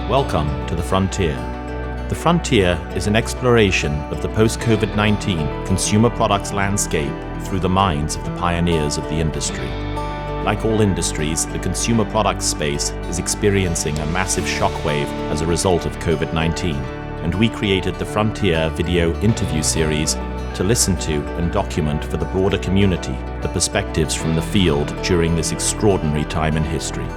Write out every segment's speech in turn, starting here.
Welcome to The Frontier. The Frontier is an exploration of the post-COVID-19 consumer products landscape through the minds of the pioneers of the industry. Like all industries, the consumer products space is experiencing a massive shockwave as a result of COVID-19, and we created the Frontier video interview series to listen to and document for the broader community the perspectives from the field during this extraordinary time in history.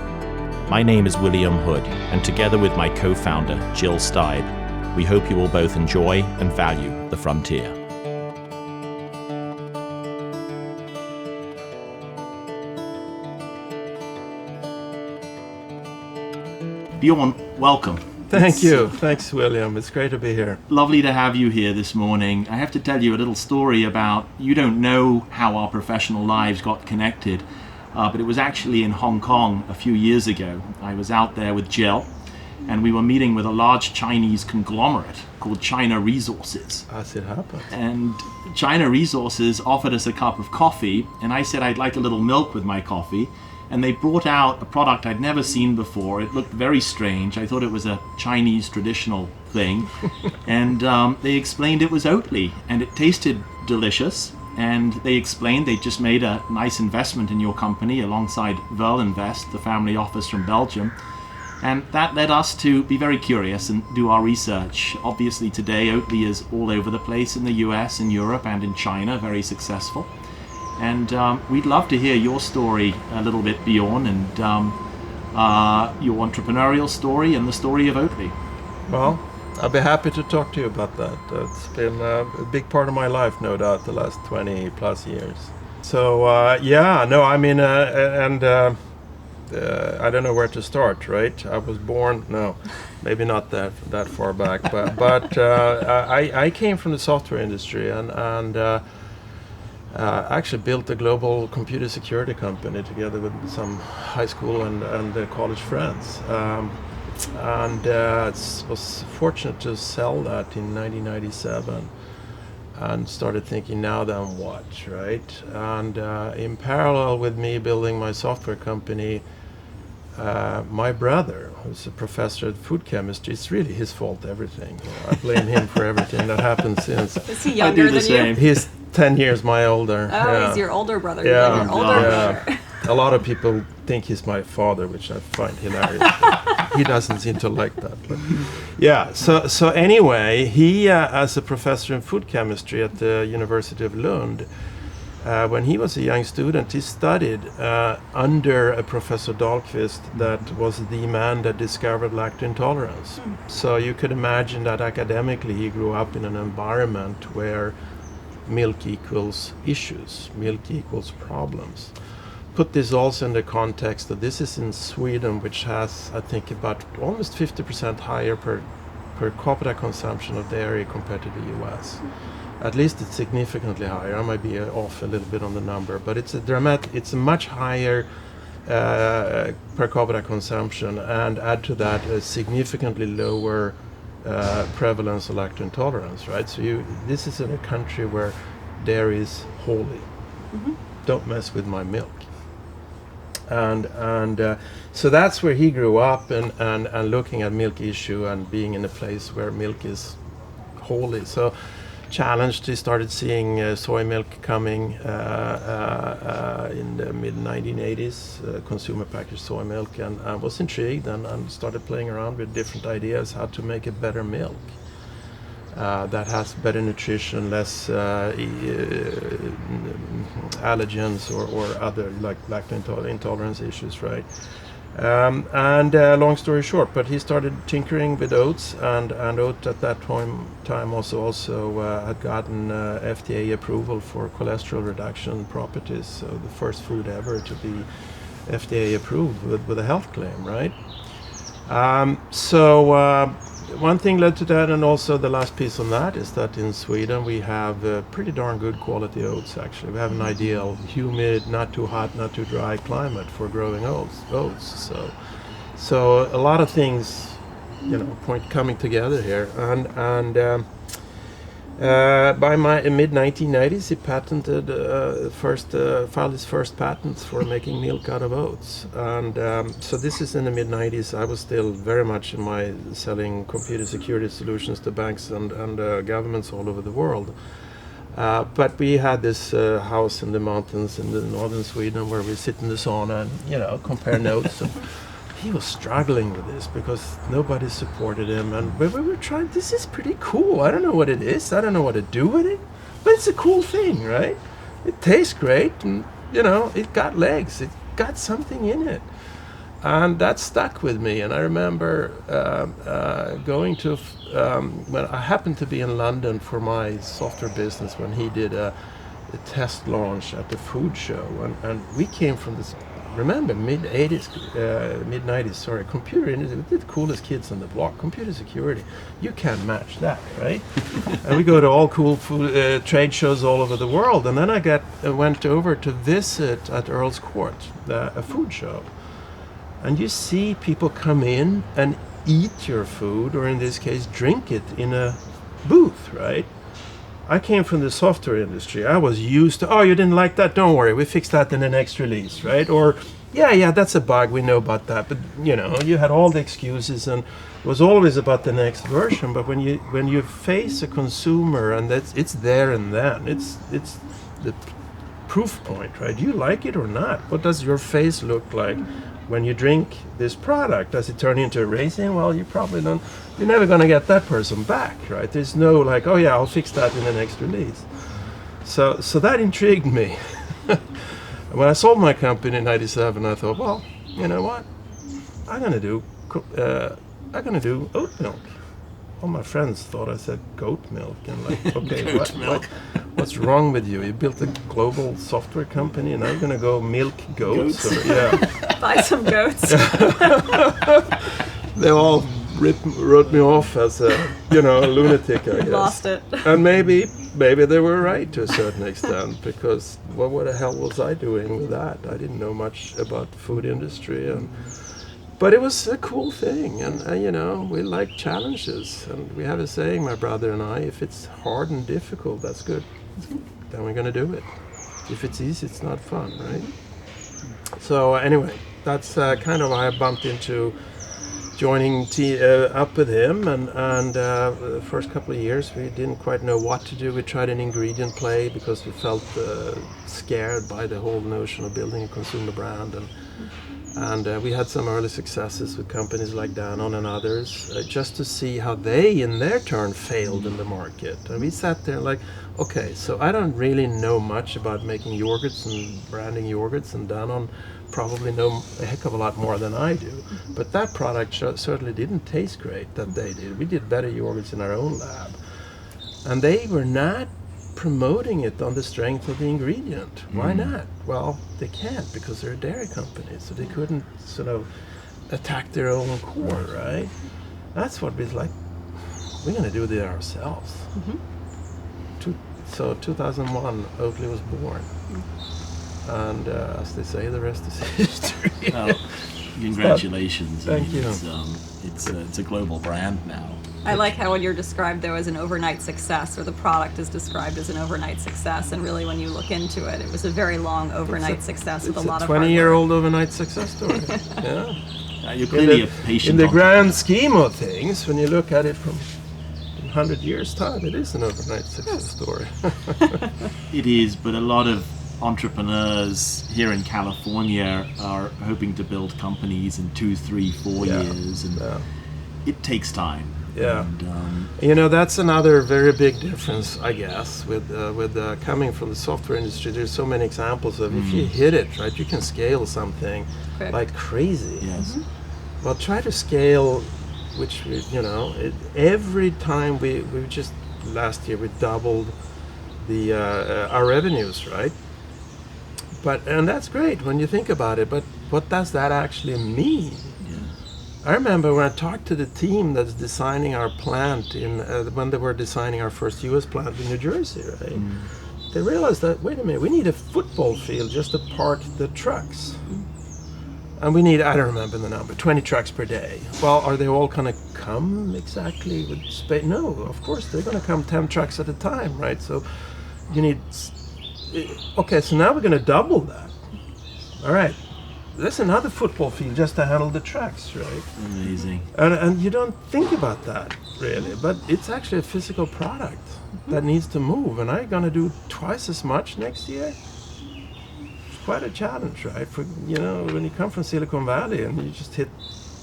My name is William Hood, and together with my co-founder, Jill Steib, we hope you will both enjoy and value the Frontier. Bjorn, welcome. Thank you. Thanks, William. It's great to be here. Lovely to have you here this morning. I have to tell you a little story about, you don't know how our professional lives got connected, but it was actually in Hong Kong a few years ago. I was out there with Jill, and we were meeting with a large Chinese conglomerate called China Resources. As it happened. And China Resources offered us a cup of coffee, and I said I'd like a little milk with my coffee. And they brought out a product I'd never seen before. It looked very strange. I thought it was a Chinese traditional thing. And they explained it was Oatly, and it tasted delicious. And they explained they just made a nice investment in your company alongside Invest, the family office from Belgium. And that led us to be very curious and do our research. Obviously today Oatly is all over the place in the US, in Europe, and in China, very successful. And we'd love to hear your story a little bit, Bjorn, and your entrepreneurial story and the story of Oatly. Well, I'll be happy to talk to you about that. It's been a big part of my life, no doubt, the last 20 plus years. So, I don't know where to start, right? I was born, maybe not that far back, but I came from the software industry and actually built a global computer security company together with some high school and college friends. Was fortunate to sell that in 1997 and started thinking, now then what, right? And in parallel with me building my software company, my brother, who's a professor of food chemistry, it's really his fault, everything. I blame him for everything that happened since. Is he younger than you? He's 10 years my older. Oh, yeah. He's your older brother. Yeah, Your older brother. A lot of people think he's my father, which I find hilarious. He doesn't seem to like that. But yeah, so anyway, he, as a professor in food chemistry at the University of Lund, when he was a young student, he studied under a Professor Dahlqvist that was the man that discovered lactose intolerance. So you could imagine that academically he grew up in an environment where milk equals issues, milk equals problems. Put this also in the context that this is in Sweden, which has, I think, about almost 50% higher per capita consumption of dairy compared to the US. At least it's significantly higher. I might be off a little bit on the number, but it's a much higher per capita consumption, and add to that a significantly lower prevalence of lactose intolerance, right? So this is in a country where dairy is holy. Mm-hmm. Don't mess with my milk. And so that's where he grew up, and looking at milk issue and being in a place where milk is holy. So challenged, he started seeing soy milk coming in the mid-1980s, consumer packaged soy milk, and was intrigued and started playing around with different ideas how to make a better milk that has better nutrition, less allergens or other like lactose intolerance issues, right? Long story short, but he started tinkering with oats, and oat at that time also had gotten FDA approval for cholesterol reduction properties, so the first food ever to be FDA approved with a health claim, right? One thing led to that, and also the last piece on that is that in Sweden we have pretty darn good quality oats. Actually, we have an ideal humid, not too hot, not too dry climate for growing oats. So a lot of things, coming together here, and By mid 1990s, he filed his first patents for making milk out of oats, and so this is in the mid 90s. I was still very much in my selling computer security solutions to banks and governments all over the world. But we had this house in the mountains in the northern Sweden where we sit in the sauna and compare notes. And he was struggling with this because nobody supported him, and we were trying. This is pretty cool. I don't know what it is. I don't know what to do with it, but it's a cool thing, right? It tastes great, and it got legs. It got something in it, and that stuck with me. And I remember going to when I happened to be in London for my software business when he did a test launch at the food show, and we came from this. Remember, mid 90s, sorry, computer industry, we're the coolest kids on the block. Computer security, you can't match that, right? And we go to all cool food, trade shows all over the world. And then I went over to visit at Earl's Court, a food show. And you see people come in and eat your food, or in this case, drink it in a booth, right? I came from the software industry. I was used to, oh, you didn't like that? Don't worry, we fixed that in the next release, right? Or, yeah, that's a bug, we know about that. But, you had all the excuses, and it was always about the next version. But when you face a consumer, and it's there and then, it's the proof point, right? Do you like it or not? What does your face look like when you drink this product? Does it turn into a raisin? Well, you probably don't. You're never going to get that person back, right? There's no like, oh yeah, I'll fix that in the next release. So that intrigued me. When I sold my company in '97, I thought, well, you know what? I'm gonna do oat milk. All my friends thought I said goat milk, and like, okay, what's wrong with you? You built a global software company, and now you're gonna go milk goats? Or, yeah. Buy some goats. They all wrote me off as a lunatic, I guess. Lost it. And maybe they were right to a certain extent, because what the hell was I doing with that? I didn't know much about the food industry, but it was a cool thing, and we like challenges, and we have a saying, my brother and I, if it's hard and difficult, that's good. Then we're gonna do it. If it's easy, it's not fun, right? So anyway, that's kind of how I bumped into joining up with him, and the first couple of years we didn't quite know what to do. We tried an ingredient play because we felt scared by the whole notion of building a consumer brand, and we had some early successes with companies like Danone and others, just to see how they in their turn failed in the market. And we sat there like, okay, so I don't really know much about making yogurts and branding yogurts, and Danone probably know a heck of a lot more than I do. But that product certainly didn't taste great that they did. We did better yogurts in our own lab. And they were not promoting it on the strength of the ingredient. Why not? Well, they can't, because they're a dairy company, so they couldn't sort of attack their own core, right? That's what we was like, we're going to do this ourselves. So 2001, Oatly was born. And as they say, the rest is history. Well, congratulations. Thank you. It's a global brand now. I like how when you're described though as an overnight success, or the product is described as an overnight success, and really when you look into it, it was a very long overnight success with a lot of hard work. 20-year-old overnight success story. Yeah. You're clearly a patient. In the grand scheme of things, when you look at it from 100 years' time, it is an overnight success story. It is, but a lot of entrepreneurs here in California are hoping to build companies in 2, 3, 4 years, and it takes time. Yeah, and, that's another very big difference, I guess, with coming from the software industry. There's so many examples of if you hit it right, you can scale something like crazy. Yes. Well, try to scale, which every time we just last year we doubled the our revenues, right? And that's great when you think about it. But what does that actually mean? I remember when I talked to the team that's designing our plant when they were designing our first US plant in New Jersey, right? They realized that, wait a minute, we need a football field just to park the trucks. And we need, I don't remember the number, 20 trucks per day. Well, are they all going to come exactly with space? No, of course, they're going to come 10 trucks at a time, right? So you need, okay, so now we're going to double that. All right, that's another football field just to handle the trucks, right? Amazing. And you don't think about that, really, but it's actually a physical product that needs to move. And I'm going to do twice as much next year. Quite a challenge, right? For when you come from Silicon Valley and you just hit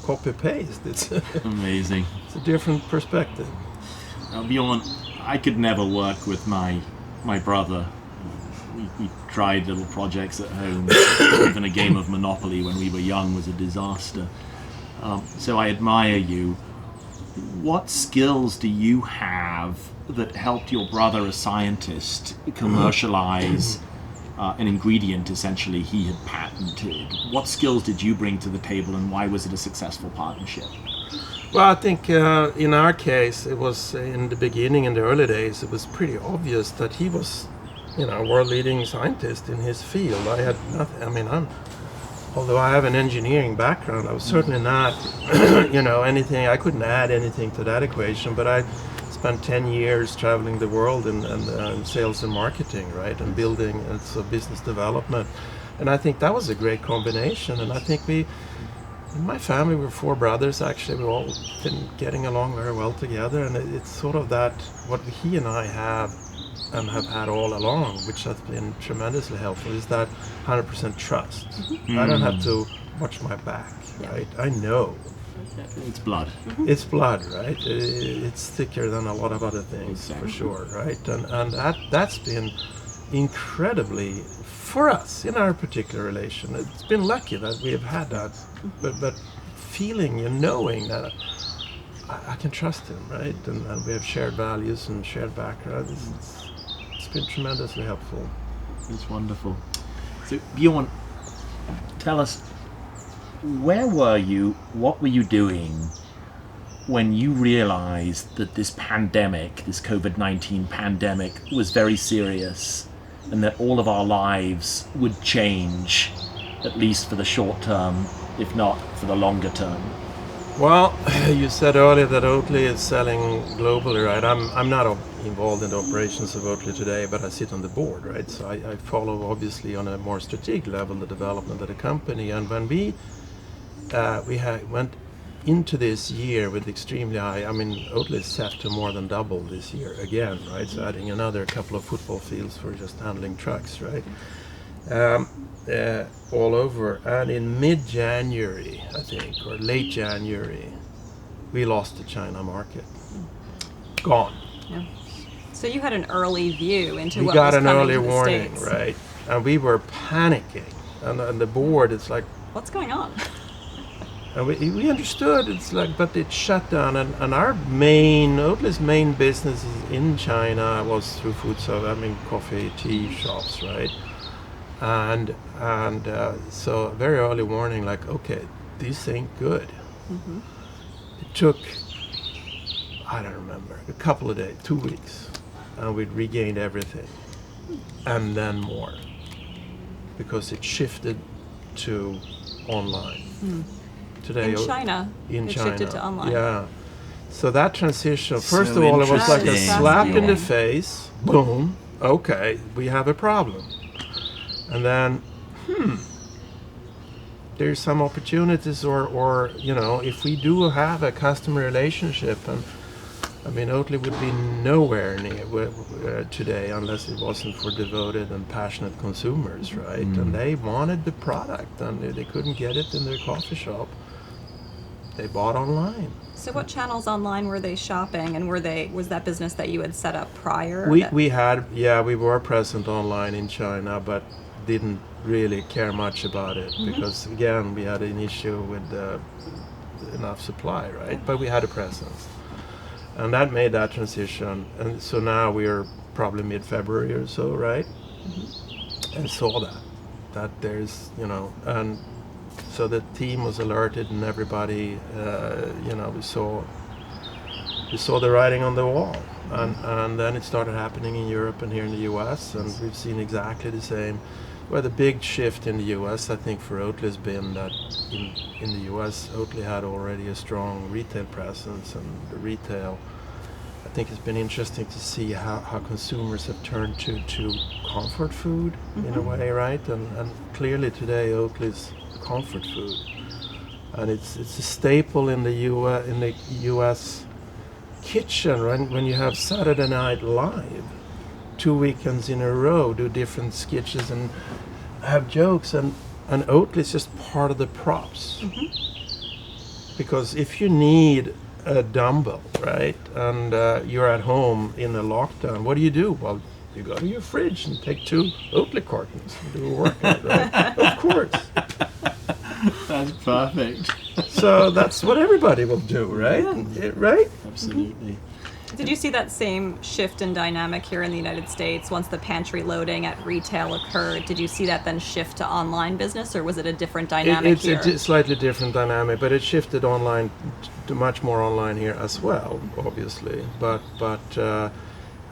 copy paste, it's amazing. It's a different perspective. Bjorn, I could never work with my brother. We tried little projects at home. Even a game of Monopoly when we were young was a disaster. So I admire you. What skills do you have that helped your brother, a scientist, commercialize an ingredient essentially he had patented? What skills did you bring to the table, and why was it a successful partnership? Well, I think in our case, it was in the beginning, in the early days, it was pretty obvious that he was, world-leading scientist in his field. I had nothing. Although I have an engineering background, I was certainly not, anything. I couldn't add anything to that equation. But I spent 10 years traveling the world in sales and marketing, right, and building and so business development, and I think that was a great combination. And I think in my family, we're 4 brothers. Actually, we've all been getting along very well together, and it's sort of that what he and I have and have had all along, which has been tremendously helpful, is that 100% trust. I don't have to watch my back, right? I know. It's blood. It's blood, right? It's thicker than a lot of other things, for sure, right? And that's been incredibly, for us, in our particular relation, it's been lucky that we have had that, but feeling and knowing that I can trust him, right? And we have shared values and shared background. It's been tremendously helpful. It's wonderful. So Bjorn, tell us, where were you, what were you doing when you realized that this pandemic, this COVID-19 pandemic, was very serious and that all of our lives would change, at least for the short term, if not for the longer term? Well, you said earlier that Oatly is selling globally, right? I'm not involved in the operations of Oatly today, but I sit on the board, right? So I follow, obviously, on a more strategic level, the development of the company. And when we went into this year with extremely high, Oatly is set to more than double this year again, right? So adding another couple of football fields for just handling trucks, right? All over. And in mid-January, I think, or late January, we lost the China market. Gone. Yeah. So you had an early view into we what got was an coming early to the warning, States. right? And we were panicking. And the board, it's like, What's going on? and we understood, it's like, but it shut down. And our Oatly's main business in China was through food, so coffee, tea shops, right? And so very early warning, like, okay, this ain't good. It took, I don't remember, a couple of days, 2 weeks, and we'd regained everything, and then more, because it shifted to online. Today, In China, in it China, shifted to online. Yeah. So that transition, So first of all, it was like a interesting. slap in the Fascinating. face. Boom. Okay, we have a problem. And then, there's some opportunities, or if we do have a customer relationship, and Oatly would be nowhere near today unless it wasn't for devoted and passionate consumers, right? And they wanted the product, and they couldn't get it in their coffee shop. They bought online. So what channels online were they shopping, and was that business that you had set up prior? We were present online in China, but didn't really care much about it because, again, we had an issue with enough supply, right? But we had a presence. And that made that transition. And so now we're probably mid-February or so, right? And saw that there's, and so the team was alerted, and everybody, we saw the writing on the wall. And then it started happening in Europe and here in the US, and we've seen exactly the same Well, the big shift in the U.S., I think, for Oatly has been that in the U.S., Oatly had already a strong retail presence, and the retail, I think it's been interesting to see how consumers have turned to comfort food in a way, right? And clearly today, Oatly is comfort food, and it's a staple in the U.S. kitchen, right? When you have Saturday Night Live, 2 weekends in a row, do different sketches and have jokes, and Oatly is just part of the props. Because if you need a dumbbell, right, and you're at home in a lockdown, what do? Well, you go to your fridge and take 2 Oatly cartons and do a workout, right? Of course. That's perfect. So that's what everybody will do, right? Right? Absolutely. Did you see that same shift in dynamic here in the United States once the pantry loading at retail occurred? Did you see that then shift to online business, or was it a different dynamic here? It's a slightly different dynamic, but it shifted online to much more online here as well, obviously. But I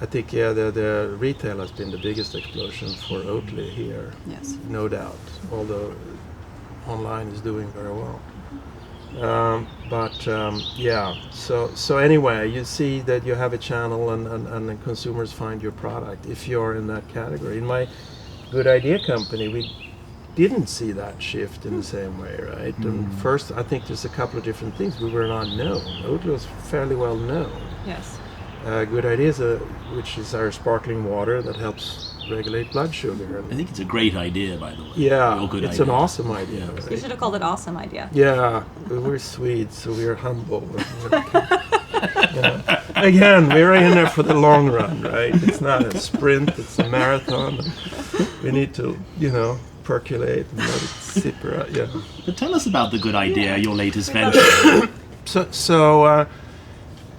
think the retail has been the biggest explosion for Oatly here. Yes. No doubt. Although online is doing very well. So anyway, you see that you have a channel and the consumers find your product if you're in that category. In my Good Idea company, we didn't see that shift in the same way, right? And first, I think there's a couple of different things. We were not known. Oatly was fairly well known. Yes. Good Idea, which is our sparkling water that helps regulate blood sugar. I think it's a great idea, by the way. Yeah, Real good it's idea. an awesome idea. Yeah. Right? You should have called it awesome idea. Yeah, we're Swedes, so we're humble. Again, we're in there for the long run, right? It's not a sprint, it's a marathon. We need to, percolate and let it sip out. Yeah. But tell us about the Good Idea, your latest venture.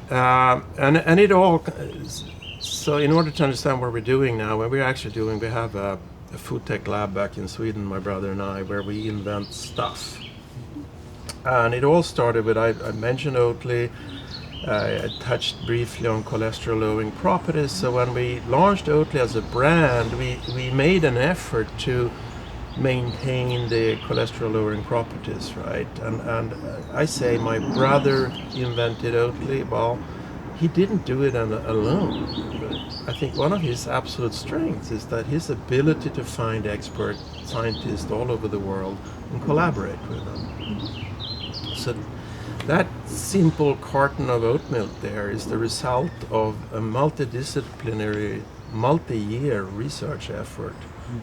And it all. So in order to understand what we're doing now, what we're actually doing, we have a food tech lab back in Sweden, my brother and I, where we invent stuff. And it all started with, I mentioned Oatly, I touched briefly on cholesterol lowering properties. So when we launched Oatly as a brand, we made an effort to maintain the cholesterol lowering properties, right? And I say my brother invented Oatly. Well, he didn't do it alone. But I think one of his absolute strengths is that his ability to find expert scientists all over the world and collaborate with them. So that simple carton of oat milk there is the result of a multidisciplinary, multi-year research effort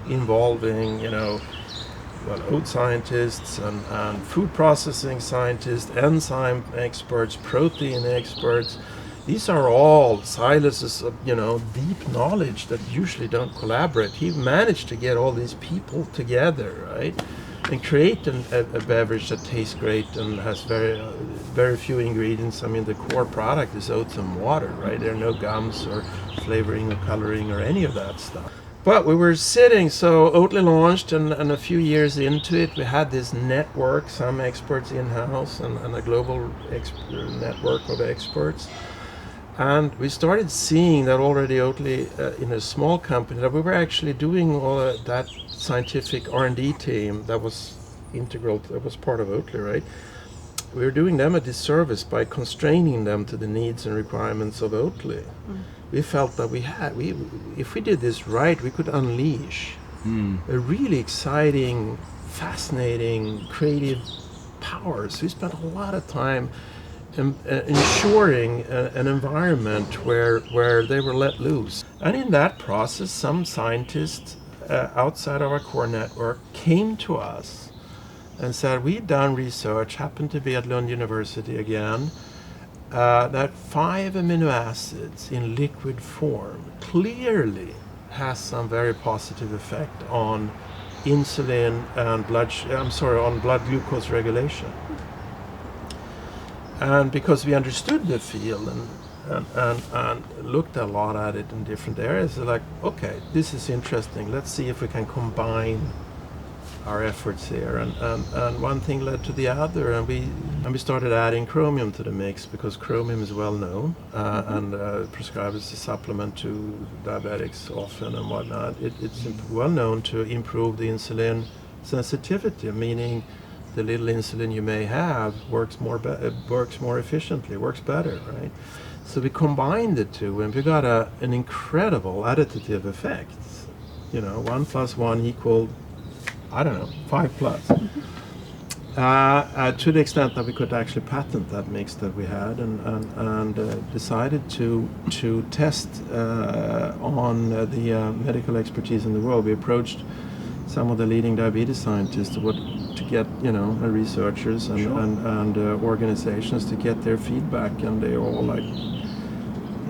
involving, oat scientists and food processing scientists, enzyme experts, protein experts. These are all silos of, deep knowledge that usually don't collaborate. He managed to get all these people together, right, and create a beverage that tastes great and has very few ingredients. I mean, the core product is oats and water, right? There are no gums or flavoring or coloring or any of that stuff. But we were sitting, so Oatly launched, and a few years into it, we had this network, some experts in-house, and a global network of experts. And we started seeing that already Oatly, in a small company, that we were actually doing all of that scientific R&D team that was integral, that was part of Oatly, right? We were doing them a disservice by constraining them to the needs and requirements of Oatly. We felt that if we did this right, we could unleash a really exciting, fascinating, creative power. So we spent a lot of time ensuring an environment where they were let loose. And in that process, some scientists outside of our core network came to us and said, we've done research, happened to be at Lund University again, that 5 amino acids in liquid form clearly has some very positive effect on insulin and on blood glucose regulation. And because we understood the field and looked a lot at it in different areas, like, okay, this is interesting. Let's see if we can combine our efforts here, and one thing led to the other, and we started adding chromium to the mix because chromium is well known and prescribed as a supplement to diabetics often and whatnot. It's well known to improve the insulin sensitivity, meaning the little insulin you may have works more efficiently, works better, right? So we combined the two, and we got an incredible additive effect. 1 + 1 equaled, I don't know, 5 plus. To the extent that we could actually patent that mix that we had, and decided to test on the medical expertise in the world. We approached some of the leading diabetes scientists to get, researchers and organizations to get their feedback, and they were all like,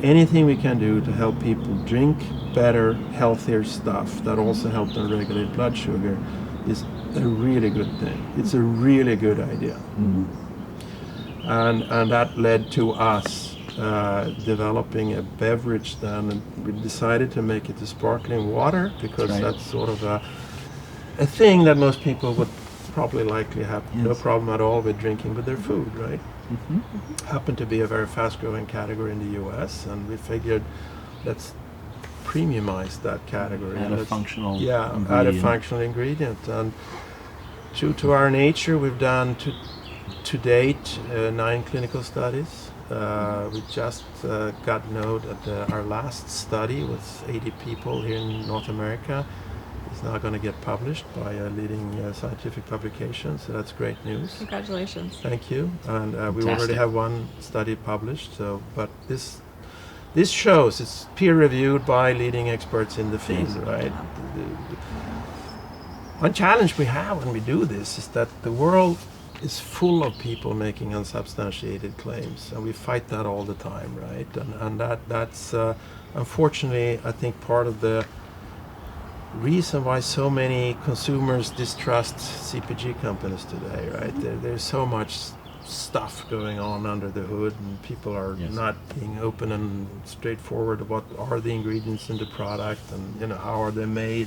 anything we can do to help people drink better, healthier stuff that also help them regulate blood sugar is a really good thing. It's a really good idea. Mm-hmm. And that led to us developing a beverage then, and we decided to make it a sparkling water because that's sort of a thing that most people would probably likely have no problem at all with drinking with their food, right? Mm-hmm. Happened to be a very fast-growing category in the U.S., and we figured let's premiumize that category. Add a functional ingredient. Add a functional ingredient. And true to our nature, we've done to date 9 clinical studies. We just got note at our last study with 80 people here in North America. It's now going to get published by a leading scientific publication, so that's great news. Congratulations. Thank you. And we already have 1 study published. So, but this shows it's peer-reviewed by leading experts in the field, right? One challenge we have when we do this is that the world is full of people making unsubstantiated claims, and we fight that all the time, right? And that's unfortunately, I think, part of the reason why so many consumers distrust CPG companies today, right? There's so much stuff going on under the hood, and people are not being open and straightforward about what are the ingredients in the product, and how are they made,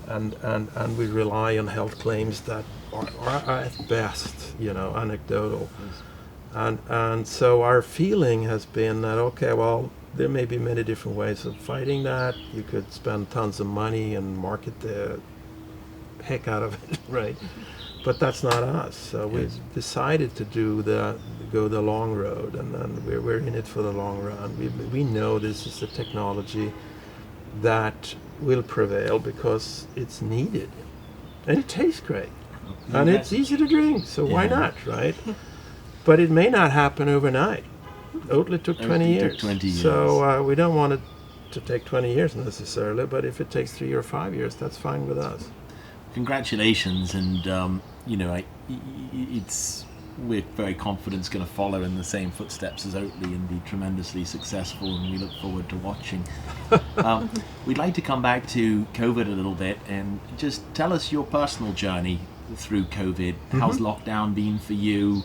and we rely on health claims that are at best anecdotal. And so our feeling has been that, okay, well, there may be many different ways of fighting that. You could spend tons of money and market the heck out of it, right? But that's not us. So we decided to go the long road, and we're in it for the long run. We know this is a technology that will prevail because it's needed, and it tastes great, and it's easy to drink. So why not, right? But it may not happen overnight. Oatly took 20 years. So we don't want it to take 20 years necessarily, but if it takes 3 or 5 years, that's fine with us. Congratulations, and we're very confident it's going to follow in the same footsteps as Oatly and be tremendously successful, and we look forward to watching. We'd like to come back to COVID a little bit and just tell us your personal journey through COVID. How's lockdown been for you,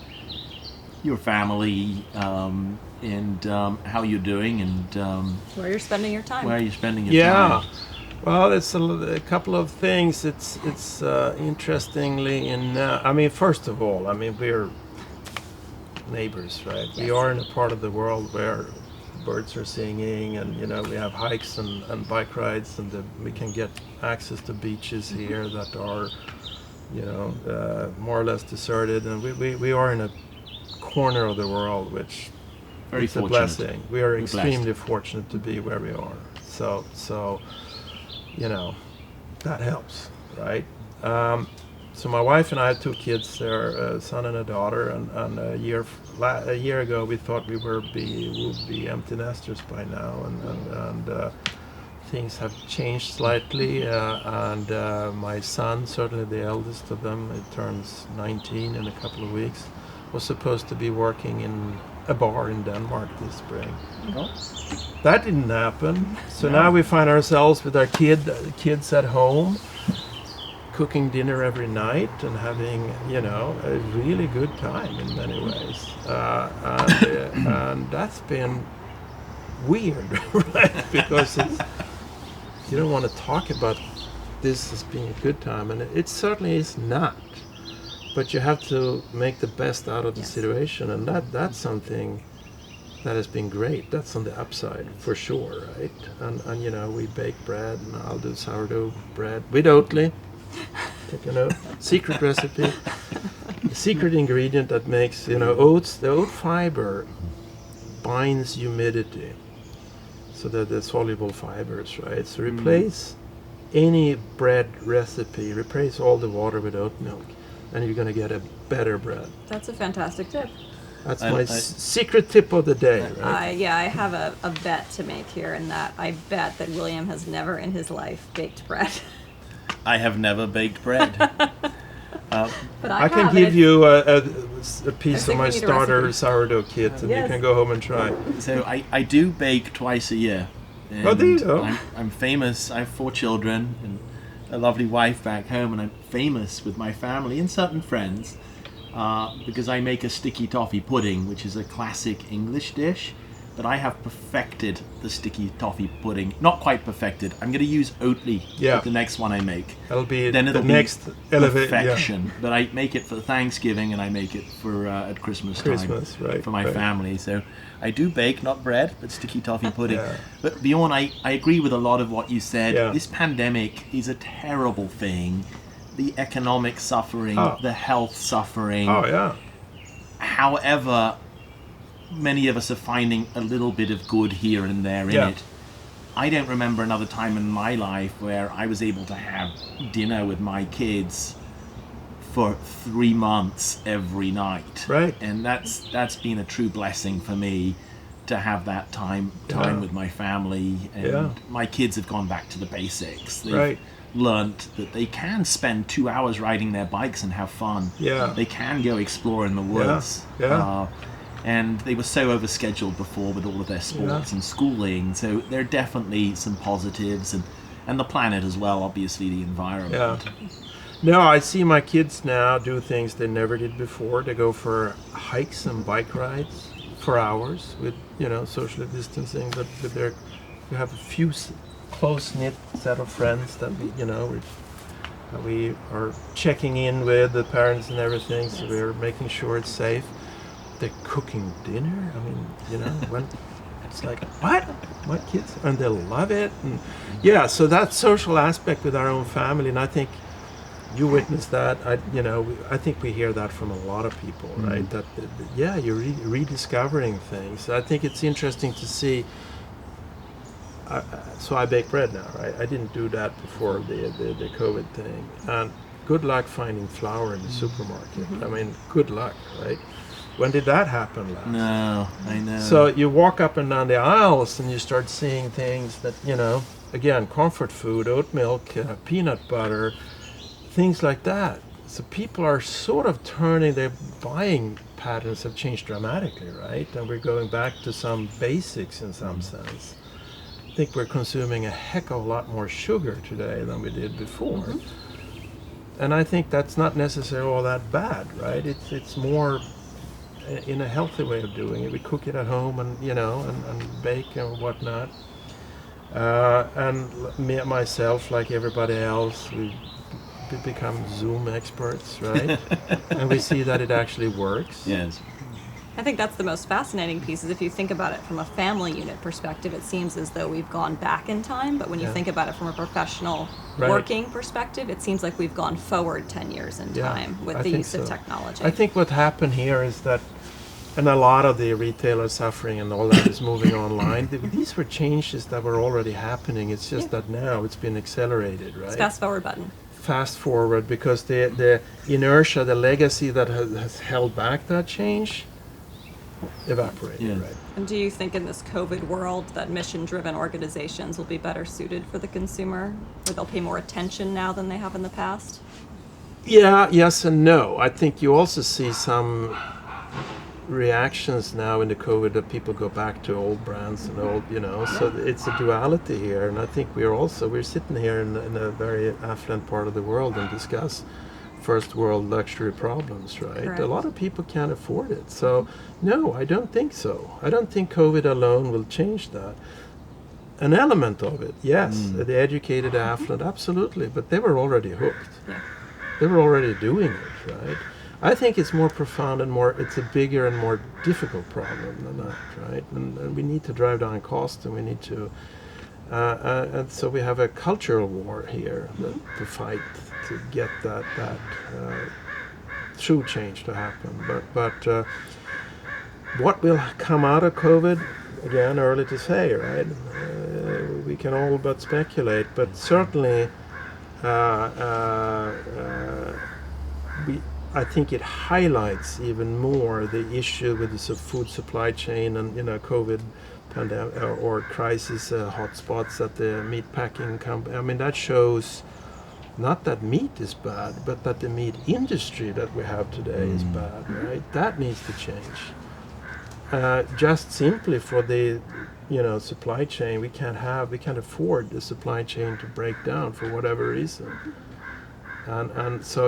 your family, and how you're doing, and where you're spending your time. Yeah. Well, it's a couple of things. It's interestingly first of all, we're neighbors, right? Yes. We are in a part of the world where birds are singing, and we have hikes and bike rides, and we can get access to beaches here that are more or less deserted, and we are in a corner of the world which is a blessing. We're extremely fortunate to be where we are. So that helps, right? So my wife and I have 2 kids. They're a son and a daughter, and a year ago we thought we would be empty nesters by now, and things have changed slightly, and my son, certainly the eldest of them, it turns 19 in a couple of weeks, was supposed to be working in a bar in Denmark this spring. That didn't happen. So now we find ourselves with our kids at home, cooking dinner every night and having, a really good time in many ways. And that's been weird, right? Because you don't want to talk about this has been a good time, and it certainly is not. But you have to make the best out of the situation, and that's something that has been great. That's on the upside for sure, right? And you know, we bake bread, and I'll do sourdough bread with Oatly. Take a note. Secret recipe. The secret ingredient that makes, you know, oats. The oat fiber binds humidity, so that the soluble fibers, right? So replace any bread recipe. Replace all the water with oat milk, and you're going to get a better bread. That's a fantastic tip. That's my secret tip of the day, right? I have a bet to make here, in that I bet that William has never in his life baked bread. I have never baked bread. But I can give you a piece of my starter recipe. sourdough kit, and you can go home and try. So I do bake twice a year. Oh, do you? I'm famous. I have 4 children and a lovely wife back home, and I'm famous with my family and certain friends because I make a sticky toffee pudding, which is a classic English dish. But I have perfected the sticky toffee pudding. Not quite perfected. I'm going to use Oatly with the next one I make. It'll be then it'll the be next perfection. Yeah. But I make it for Thanksgiving, and I make it for at Christmas time for my family. So I do bake, not bread, but sticky toffee pudding. But Bjorn, I agree with a lot of what you said. This pandemic is a terrible thing. The economic suffering, the health suffering. Oh yeah. However, many of us are finding a little bit of good here and there in it. I don't remember another time in my life where I was able to have dinner with my kids for 3 months every night. Right. And that's been a true blessing for me, to have that time with my family. And my kids have gone back to the basics. They've learnt that they can spend 2 hours riding their bikes and have fun. They can go explore in the woods. And they were so overscheduled before with all of their sports and schooling. So there are definitely some positives, and the planet as well, obviously the environment. No, I see my kids now do things they never did before. They go for hikes and bike rides for hours with, you know, social distancing, but we have a few close-knit set of friends that we are checking in with, the parents and everything, so we're making sure it's safe. They're cooking dinner. I mean, you know, when it's like, what? My kids, and they love it. And so that social aspect with our own family, and I think you witnessed that. I think we hear that from a lot of people, right? That you're rediscovering things. I think it's interesting to see. So I bake bread now, right? I didn't do that before the COVID thing. And good luck finding flour in the supermarket. I mean, good luck, right? When did that happen last? No, I know. So you walk up and down the aisles and you start seeing things that, you know, again, comfort food, oat milk, peanut butter, things like that. So people are sort of turning, their buying patterns have changed dramatically, right? And we're going back to some basics in some sense. I think we're consuming a heck of a lot more sugar today than we did before. And I think that's not necessarily all that bad, right? It's more in a healthy way of doing it. We cook it at home, and you know, and bake and whatnot. And me myself, like everybody else, we become Zoom experts, right? And we see that it actually works. Yes. I think that's the most fascinating piece, is if you think about it from a family unit perspective, it seems as though we've gone back in time, but when you think about it from a professional working perspective, it seems like we've gone forward 10 years in time with the use of technology. I think what happened here is that, and a lot of the retailers suffering and all that is moving online. These were changes that were already happening. It's just that now it's been accelerated, right? It's fast forward button. Fast forward, because the inertia, the legacy that has held back that change evaporated, right? And do you think in this COVID world that mission-driven organizations will be better suited for the consumer, or they'll pay more attention now than they have in the past? Yeah, yes and no. I think you also see some reactions now in the COVID that people go back to old brands and old, you know, so it's a duality here. And I think we're sitting here in a very affluent part of the world and discuss first world luxury problems, right? Correct. A lot of people can't afford it. So no, I don't think so. I don't think COVID alone will change that. an element of it, yes. The educated affluent, absolutely, but they were already hooked. Yeah. They were already doing it, right? I think it's more profound and it's a bigger and more difficult problem than that, right? And we need to drive down costs, and we need to, and so we have a cultural war here to fight to get that true change to happen. But what will come out of COVID? Again, early to say, right? We can all but speculate, but certainly I think it highlights even more the issue with the food supply chain and COVID pandemic or crisis hotspots at the meat packing company. I mean, that shows not that meat is bad, but that the meat industry that we have today is bad, right? That needs to change. Just simply for the supply chain, we can't afford the supply chain to break down for whatever reason. And so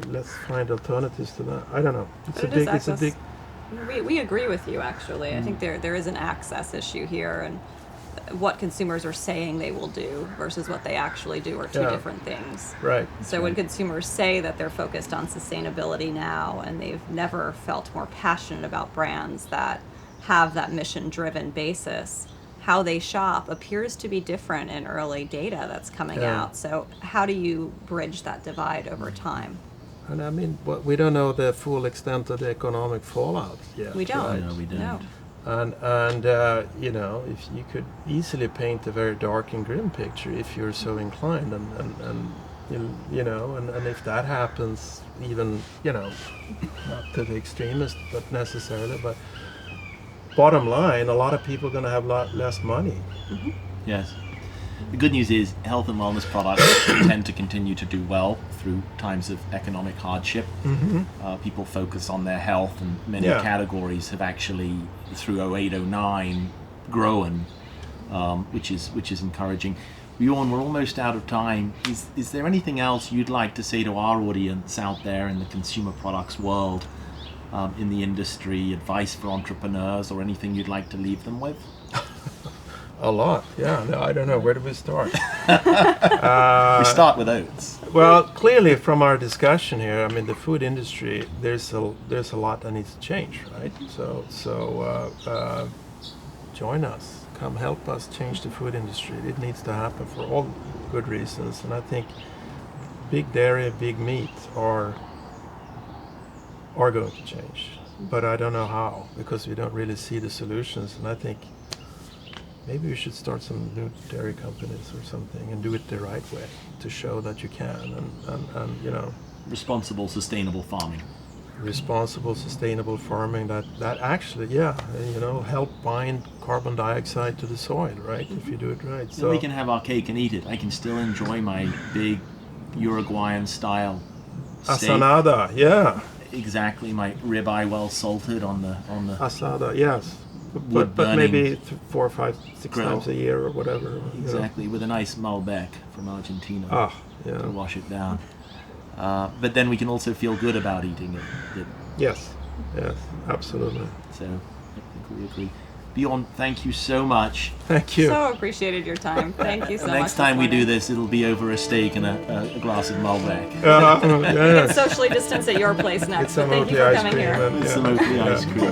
let's find alternatives to that. I don't know. It's a big. We agree with you, actually. I think there is an access issue here, and what consumers are saying they will do versus what they actually do are two different things. Right. So when consumers say that they're focused on sustainability now, and they've never felt more passionate about brands that have that mission-driven basis, how they shop appears to be different in early data that's coming out. So how do you bridge that divide over time? And I mean, we don't know the full extent of the economic fallout yet. We don't. Right? No, we don't. No. And if you could easily paint a very dark and grim picture if you're so inclined, and if that happens, even not to the extremist, but necessarily, but bottom line, a lot of people are going to have a lot less money. Mm-hmm. Yes. The good news is health and wellness products tend to continue to do well through times of economic hardship. People focus on their health, and many categories have actually, through 08-09, grown, which is encouraging. Bjorn, we're almost out of time. Is there anything else you'd like to say to our audience out there in the consumer products world, in the industry, advice for entrepreneurs, or anything you'd like to leave them with? A lot, yeah. No, I don't know. Where do we start? We start with oats. Well, clearly from our discussion here, I mean, the food industry, there's a lot that needs to change, right? So join us. Come help us change the food industry. It needs to happen for all good reasons. And I think big dairy, big meat are going to change. But I don't know how, because we don't really see the solutions. And I think maybe we should start some new dairy companies or something and do it the right way to show that you can, and Responsible, sustainable farming. Responsible, sustainable farming that actually, help bind carbon dioxide to the soil, right? If you do it right. So we can have our cake and eat it. I can still enjoy my big Uruguayan style steak. Asanada, yeah. Exactly, my ribeye well salted on the asada, yes. But maybe 4, 5, 6 grill. times a year or whatever. Exactly, with a nice Malbec from Argentina to wash it down. But then we can also feel good about eating it. Yes, absolutely. So I think we agree. Bjorn, thank you so much. Thank you. So appreciated your time. Thank you so much. Next time we do this, it'll be over a steak and a glass of Malbec. It's socially distanced at your place next, but thank you for coming here. With some Oatly ice cream.